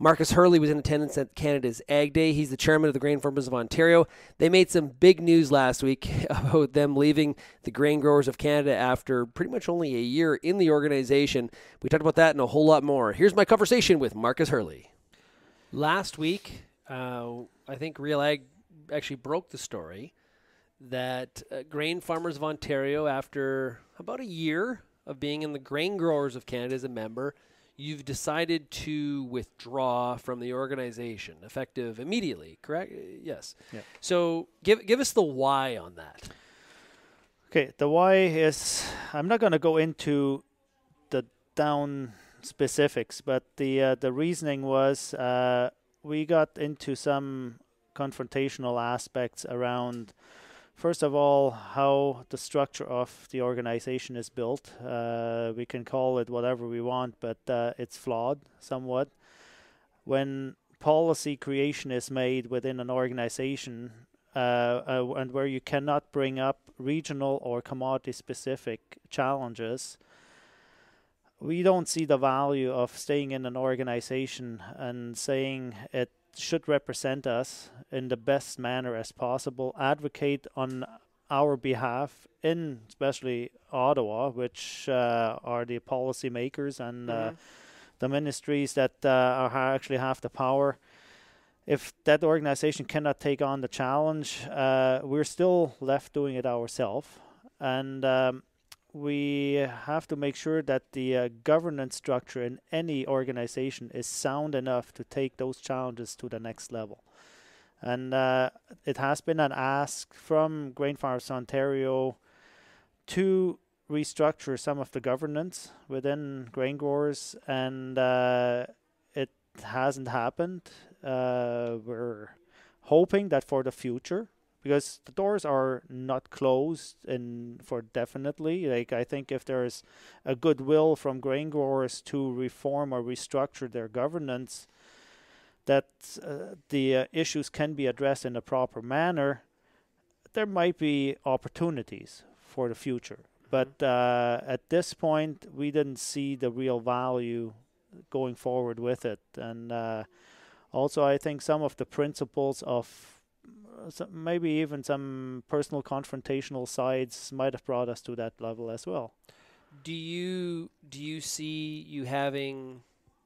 Marcus Hurley was in attendance at Canada's Ag Day. He's the chairman of the Grain Farmers of Ontario. They made some big news last week about them leaving the Grain Growers of Canada after pretty much only a year in the organization. We talked about that and a whole lot more. Here's my conversation with Marcus Hurley. Last week, I think Real Ag actually broke the story that Grain Farmers of Ontario, after about a year of being in the Grain Growers of Canada as a member, you've decided to withdraw from the organization, effective immediately, correct? Yes. Yeah. So give us the why on that. Okay, the why is, I'm not going to go into the down specifics, but the reasoning was we got into some confrontational aspects around, first of all, how the structure of the organization is built. We can call it whatever we want, but it's flawed somewhat. When policy creation is made within an organization, and where you cannot bring up regional or commodity-specific challenges, we don't see the value of staying in an organization and saying it should represent us in the best manner as possible, advocate on our behalf in especially Ottawa, which are the policy makers and the ministries that actually have the power. If that organization cannot take on the challenge, we're still left doing it ourselves. And we have to make sure that the governance structure in any organization is sound enough to take those challenges to the next level. And it has been an ask from Grain Farmers Ontario to restructure some of the governance within grain growers, and it hasn't happened. We're hoping that for the future, because the doors are not closed for definitely. Like, I think if there's a goodwill from grain growers to reform or restructure their governance, that the issues can be addressed in a proper manner, there might be opportunities for the future. But at this point, we didn't see the real value going forward with it. And also, I think some of the principles of maybe even some personal confrontational sides might have brought us to that level as well. Do you see you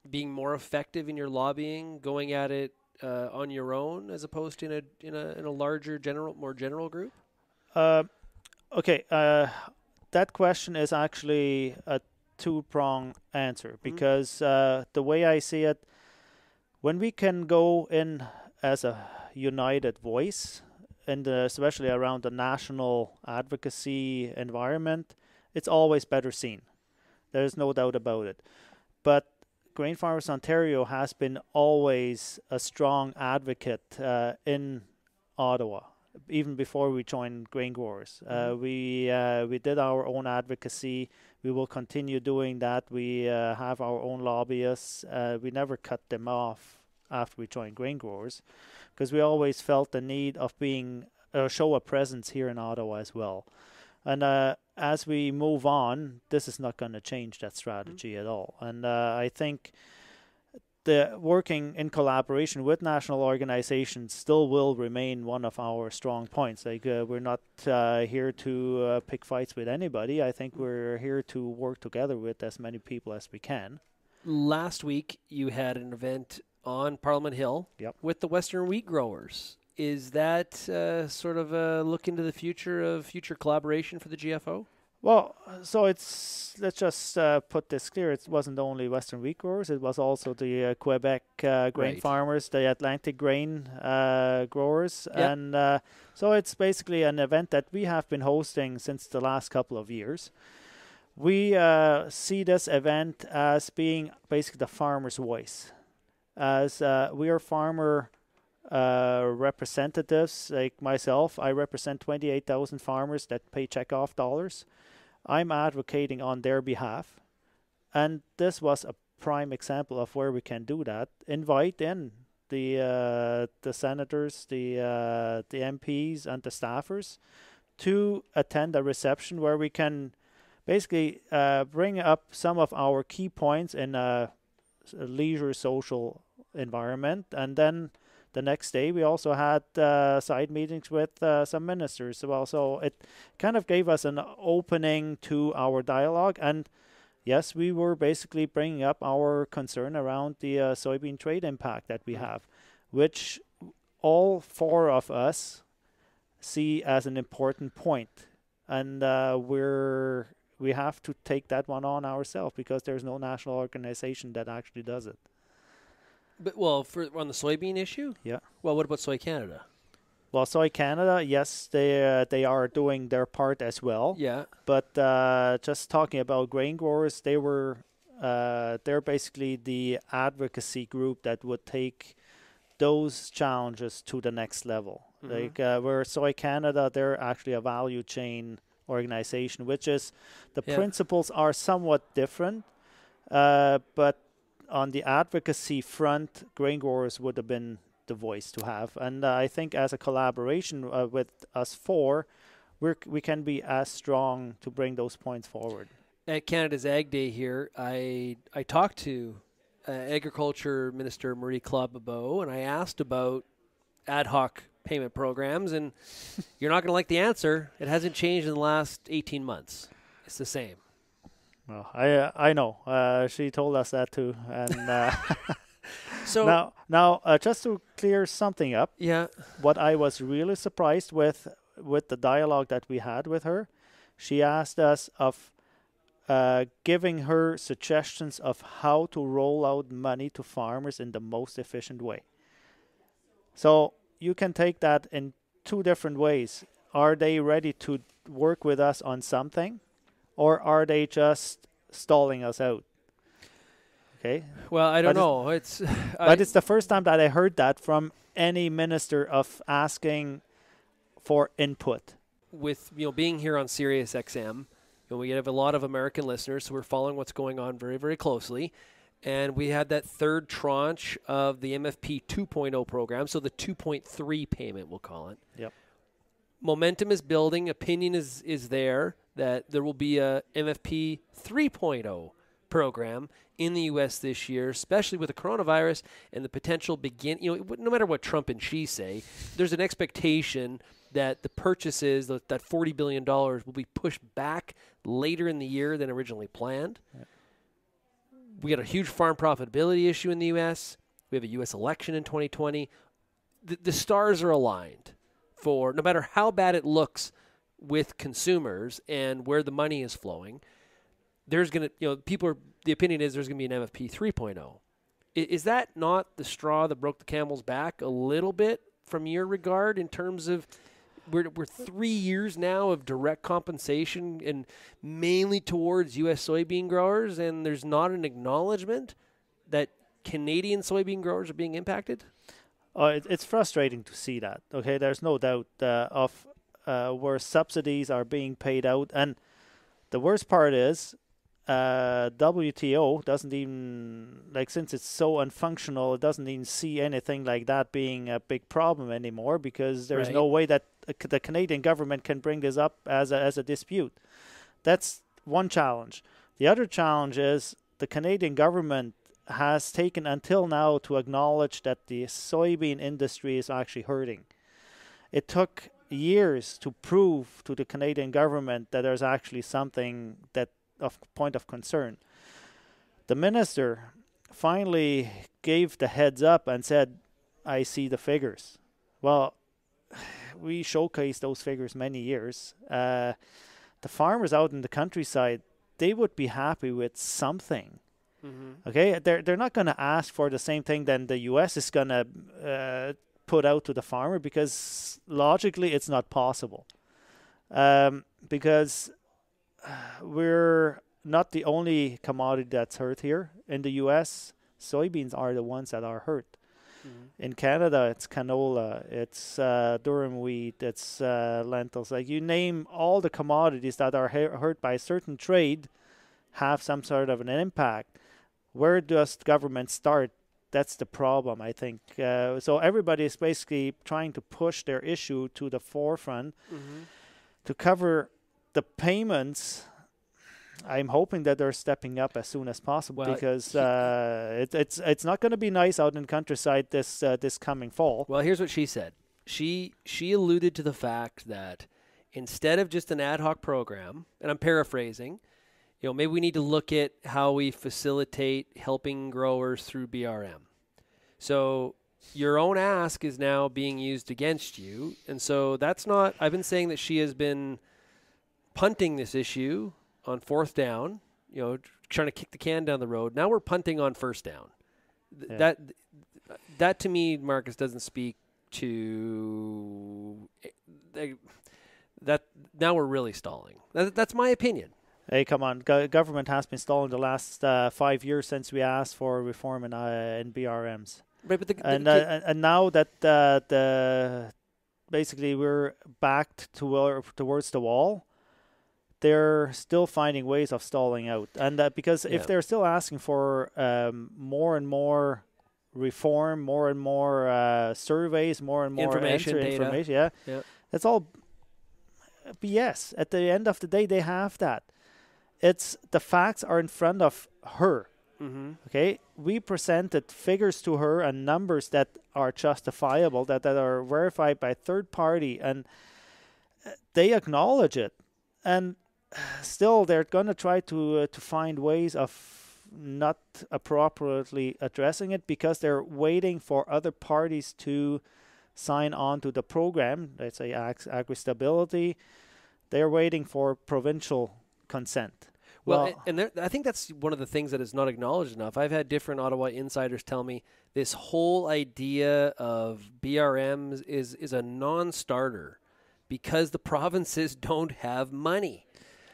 being more effective in your lobbying, going at it on your own as opposed to in a larger more general group? Okay, that question is actually a two-prong answer, because the way I see it, when we can go in as a united voice, and especially around the national advocacy environment, it's always better seen. There's no doubt about it. But Grain Farmers Ontario has been always a strong advocate in Ottawa, even before we joined Grain Growers. We did our own advocacy. We will continue doing that. We have our own lobbyists. We never cut them off after we joined Grain Growers, because we always felt the need of show a presence here in Ottawa as well. And as we move on, this is not going to change that strategy at all. And I think the working in collaboration with national organizations still will remain one of our strong points. Like, we're not here to pick fights with anybody. I think we're here to work together with as many people as we can. Last week, you had an event on Parliament Hill with the Western wheat growers. Is that sort of a look into the future collaboration for the GFO? Well, so let's just put this clear. It wasn't only Western wheat growers. It was also the Quebec grain farmers, the Atlantic grain growers. Yep. And so it's basically an event that we have been hosting since the last couple of years. We see this event as being basically the farmer's voice. As we are farmer representatives, like myself, I represent 28,000 farmers that pay checkoff dollars. I'm advocating on their behalf, and this was a prime example of where we can do that. Invite in the senators, the MPs, and the staffers to attend a reception where we can basically bring up some of our key points in a leisure social environment. And then the next day, we also had side meetings with some ministers as well. So it kind of gave us an opening to our dialogue. And yes, we were basically bringing up our concern around the soybean trade impact that we have, which all four of us see as an important point. And we have to take that one on ourselves because there's no national organization that actually does it. But on the soybean issue? Yeah. Well, what about Soy Canada? Well, Soy Canada, yes, they are doing their part as well. Yeah. But just talking about grain growers, they're basically the advocacy group that would take those challenges to the next level. Like where Soy Canada, they're actually a value chain organization, which is the principles are somewhat different, but on the advocacy front, grain growers would have been the voice to have. And I think as a collaboration with us four, we can be as strong to bring those points forward. At Canada's Ag Day here, I talked to Agriculture Minister Marie Claude-Bebeau, and I asked about ad hoc payment programs, and you're not going to like the answer. It hasn't changed in the last 18 months. It's the same. Well, I know. She told us that too. And so now, just to clear something up, what I was really surprised with the dialogue that we had with her, she asked us of giving her suggestions of how to roll out money to farmers in the most efficient way. So you can take that in two different ways. Are they ready to work with us on something, or are they just stalling us out? Okay. Well, I don't know. It's the first time that I heard that from any minister of asking for input. With being here on Sirius XM, we have a lot of American listeners, so we're following what's going on very, very closely. And we had that third tranche of the MFP 2.0 program, so the 2.3 payment, we'll call it. Yep. Momentum is building. Opinion is there that there will be a MFP 3.0 program in the U.S. this year, especially with the coronavirus and the potential no matter what Trump and Xi say, there's an expectation that the purchases, that $40 billion will be pushed back later in the year than originally planned. Yep. We got a huge farm profitability issue in the U.S. We have a U.S. election in 2020. The stars are aligned for no matter how bad it looks with consumers and where the money is flowing. There's going to, the opinion is there's going to be an MFP 3.0. Is that not the straw that broke the camel's back a little bit from your regard in terms of we're 3 years now of direct compensation and mainly towards U.S. soybean growers, and there's not an acknowledgement that Canadian soybean growers are being impacted? It's frustrating to see that. Okay, there's no doubt of where subsidies are being paid out, and the worst part is WTO doesn't even, since it's so unfunctional, it doesn't even see anything like that being a big problem anymore, because there's no way that the Canadian government can bring this up as a dispute. That's one challenge. The other challenge is the Canadian government has taken until now to acknowledge that the soybean industry is actually hurting. It took years to prove to the Canadian government that there's actually something that of point of concern. The minister finally gave the heads up and said, I see the figures. Well, we showcased those figures many years. The farmers out in the countryside, they would be happy with something. Mm-hmm. Okay, they're not going to ask for the same thing than the U.S. is going to put out to the farmer, because logically it's not possible. Because we're not the only commodity that's hurt here. In the U.S., soybeans are the ones that are hurt. Mm-hmm. In Canada, it's canola, it's durum wheat, it's lentils. You name all the commodities that are hurt by a certain trade have some sort of an impact. Where does government start? That's the problem, I think. So everybody is basically trying to push their issue to the forefront to cover the payments I'm hoping that they're stepping up as soon as possible, Well, because it's not going to be nice out in the countryside this coming fall. Well, here's what she said. She alluded to the fact that instead of just an ad hoc program, and I'm paraphrasing, maybe we need to look at how we facilitate helping growers through BRM. So your own ask is now being used against you, and so that's not. I've been saying that she has been punting this issue on fourth down, trying to kick the can down the road. Now we're punting on first down. Yeah. That to me, Marcus, doesn't speak to that. Now we're really stalling. That's my opinion. Hey, come on. Government has been stalling the last 5 years since we asked for reform in BRMs. Right, but and now that basically we're backed towards the wall, they're still finding ways of stalling out. And because if they're still asking for more and more reform, more and more surveys, more and more information, that's all BS. At the end of the day, they have that. It's the facts are in front of her. Mm-hmm. Okay, we presented figures to her and numbers that are justifiable, that are verified by third party, and they acknowledge it. And still, they're going to try to find ways of not appropriately addressing it, because they're waiting for other parties to sign on to the program. Let's say agri-stability. They're waiting for provincial consent. Well, and I think that's one of the things that is not acknowledged enough. I've had different Ottawa insiders tell me this whole idea of BRMs is a non-starter because the provinces don't have money.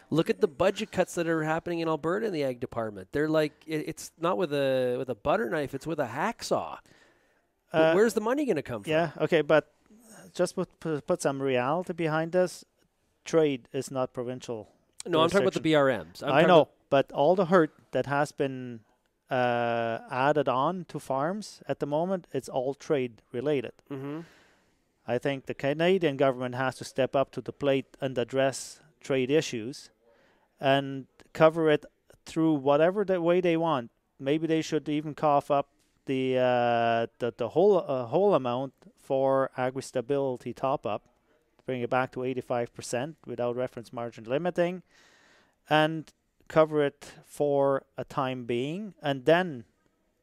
Look at the budget cuts that are happening in Alberta in the ag department. They're like, it's not with a butter knife, it's with a hacksaw. Where's the money going to come from? Yeah, okay, but just put some reality behind this. Trade is not provincial. No, I'm talking about the BRMs. I know, but all the hurt that has been added on to farms at the moment, it's all trade related. Mm-hmm. I think the Canadian government has to step up to the plate and address trade issues and cover it through whatever the way they want. Maybe they should even cough up the whole amount for agri-stability top-up, bring it back to 85% without reference margin limiting, and cover it for a time being, and then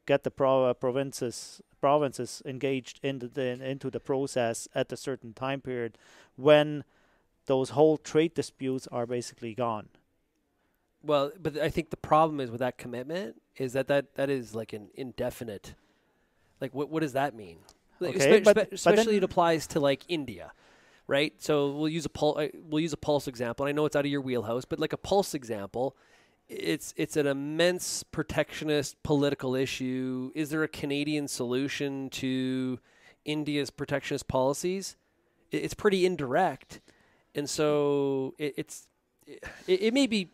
get the provinces engaged into the process at a certain time period when those whole trade disputes are basically gone. Well, but I think the problem is with that commitment is that is like an indefinite. Like, what does that mean? Okay, especially it applies to like India, right? So we'll use a pulse example. And I know it's out of your wheelhouse, but like a pulse example, it's an immense protectionist political issue. Is there a Canadian solution to India's protectionist policies? It's pretty indirect, and so it may be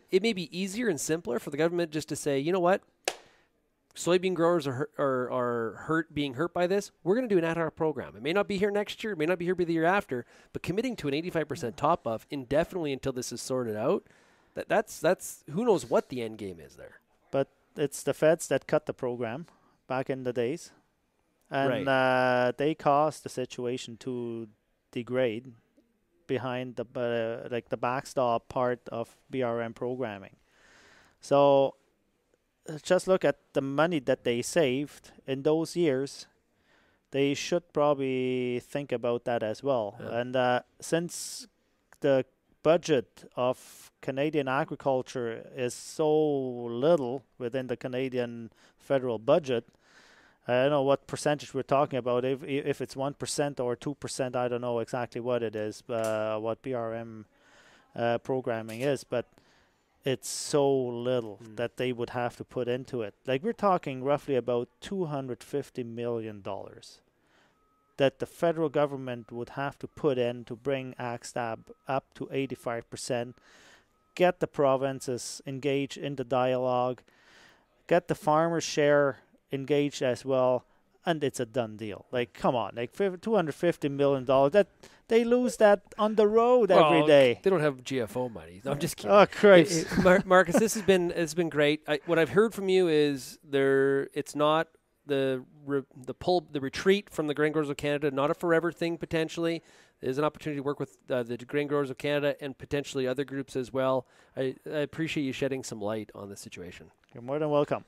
easier and simpler for the government just to say, you know what, soybean growers are being hurt by this. We're going to do an ad hoc program. It may not be here next year. It may not be here the year after. But committing to an 85% top off indefinitely until this is sorted out, that's who knows what the end game is there. But it's the feds that cut the program back in the days, and they caused the situation to degrade behind the backstop part of BRM programming. So just look at the money that they saved in those years. They should probably think about that as well. Yeah. And since the budget of Canadian agriculture is so little within the Canadian federal budget, I don't know what percentage we're talking about. If it's 1% or 2%, I don't know exactly what it is, what BRM programming is, but it's so little that they would have to put into it. Like, we're talking roughly about $250 million that the federal government would have to put in to bring AgStab up to 85%, get the provinces engaged in the dialogue, get the farmers' share engaged as well, and it's a done deal. Like, come on, like $250 million. That they lose that on the road every day. They don't have GFO money. No, I'm just kidding. Oh, Christ. Marcus, it's been great. What I've heard from you is it's not the retreat from the Grain Growers of Canada, not a forever thing potentially. There's an opportunity to work with the Grain Growers of Canada and potentially other groups as well. I appreciate you shedding some light on the situation. You're more than welcome.